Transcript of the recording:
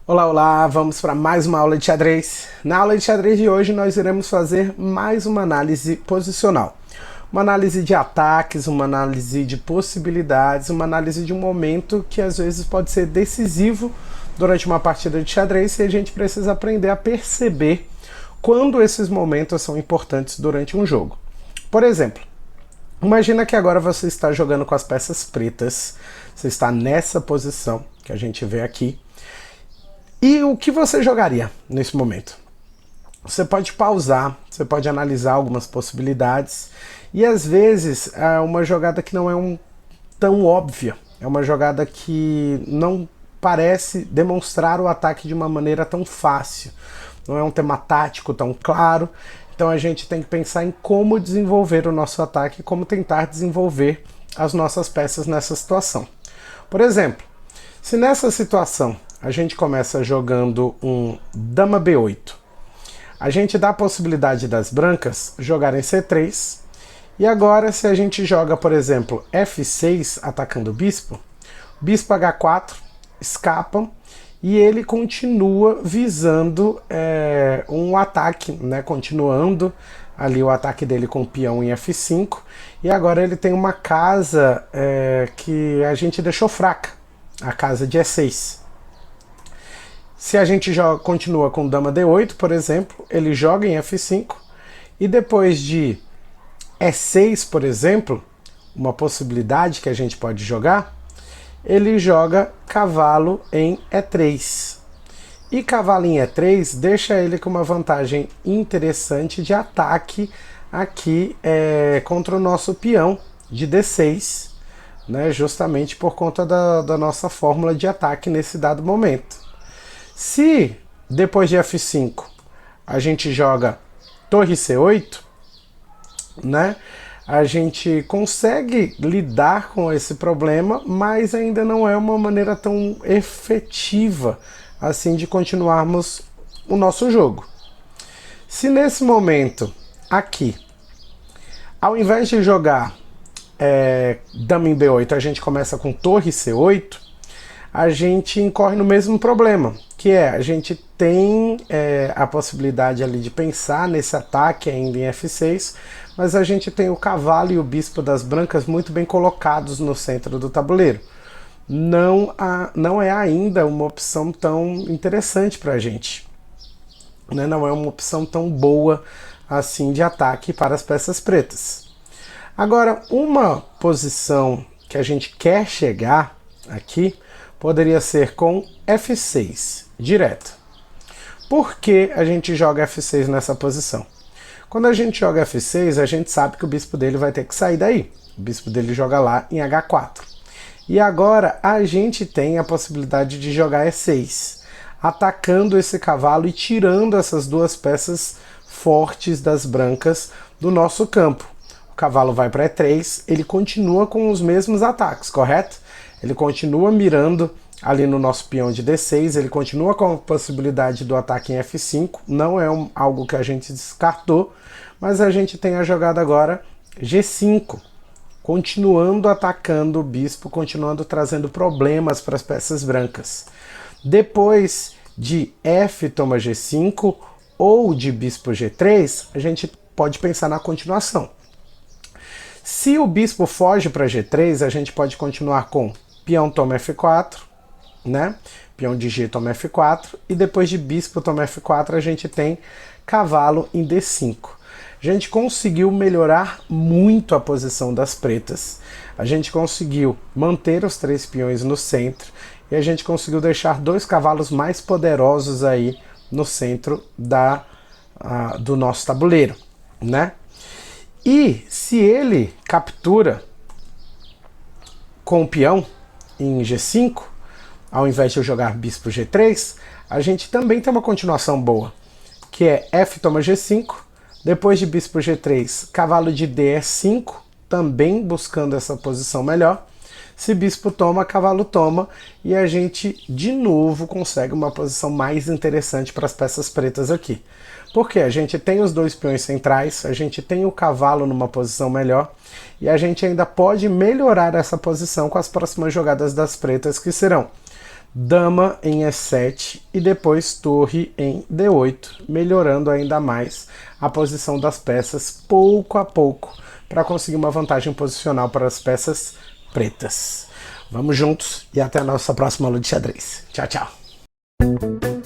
Olá, olá! Vamos para mais uma aula de xadrez. Na aula de xadrez de hoje nós iremos fazer mais uma análise posicional. Uma análise de ataques, uma análise de possibilidades, uma análise de um momento que às vezes pode ser decisivo durante uma partida de xadrez e a gente precisa aprender a perceber quando esses momentos são importantes durante um jogo. Por exemplo, imagina que agora você está jogando com as peças pretas, você está nessa posição que a gente vê aqui. E o que você jogaria nesse momento? Você pode pausar, você pode analisar algumas possibilidades e às vezes é uma jogada que não é tão óbvia, é uma jogada que não parece demonstrar o ataque de uma maneira tão fácil, não é um tema tático tão claro, então a gente tem que pensar em como desenvolver o nosso ataque, como tentar desenvolver as nossas peças nessa situação. Por exemplo, se nessa situação a gente começa jogando um Dama B8. A gente dá a possibilidade das brancas jogarem C3. E agora, se a gente joga, por exemplo, F6 atacando o bispo H4, escapa e ele continua visando um ataque, né? Continuando ali o ataque dele com o peão em F5. E agora ele tem uma casa que a gente deixou fraca, a casa de E6. Se a gente continua com Dama D8, por exemplo, ele joga em F5 e depois de E6, por exemplo, uma possibilidade que a gente pode jogar, ele joga cavalo em E3. E cavalo em E3 deixa ele com uma vantagem interessante de ataque aqui contra o nosso peão de D6, né, justamente por conta da nossa fórmula de ataque nesse dado momento. Se depois de F5 a gente joga torre C8, né, a gente consegue lidar com esse problema, mas ainda não é uma maneira tão efetiva assim de continuarmos o nosso jogo. Se nesse momento aqui, ao invés de jogar Dama em B8, a gente começa com torre C8, a gente incorre no mesmo problema, que a gente tem a possibilidade ali de pensar nesse ataque ainda em F6, mas a gente tem o cavalo e o bispo das brancas muito bem colocados no centro do tabuleiro. Não é ainda uma opção tão interessante para a gente, né? Não é uma opção tão boa assim de ataque para as peças pretas. Agora, uma posição que a gente quer chegar aqui poderia ser com F6, direto. Por que a gente joga F6 nessa posição? Quando a gente joga F6, a gente sabe que o bispo dele vai ter que sair daí. O bispo dele joga lá em H4. E agora a gente tem a possibilidade de jogar E6, atacando esse cavalo e tirando essas duas peças fortes das brancas do nosso campo. O cavalo vai para E3, ele continua com os mesmos ataques, correto? Ele continua mirando ali no nosso peão de D6, ele continua com a possibilidade do ataque em F5, não é algo que a gente descartou, mas a gente tem a jogada agora G5, continuando atacando o bispo, continuando trazendo problemas para as peças brancas. Depois de F toma G5 ou de bispo G3, a gente pode pensar na continuação. Se o bispo foge para G3, a gente pode continuar com peão toma F4, né? Peão de G toma F4 e depois de bispo toma F4 a gente tem cavalo em D5. A gente conseguiu melhorar muito a posição das pretas. A gente conseguiu manter os três peões no centro e a gente conseguiu deixar dois cavalos mais poderosos aí no centro do nosso tabuleiro, né? E se ele captura com o peão em G5, ao invés de eu jogar bispo G3, a gente também tem uma continuação boa, que é F toma G5, depois de bispo G3, cavalo de D E5, também buscando essa posição melhor. Se bispo toma, cavalo toma, e a gente de novo consegue uma posição mais interessante para as peças pretas aqui. Porque a gente tem os dois peões centrais, a gente tem o cavalo numa posição melhor e a gente ainda pode melhorar essa posição com as próximas jogadas das pretas, que serão dama em E7 e depois torre em D8, melhorando ainda mais a posição das peças pouco a pouco para conseguir uma vantagem posicional para as peças pretas. Vamos juntos e até a nossa próxima aula de xadrez. Tchau, tchau!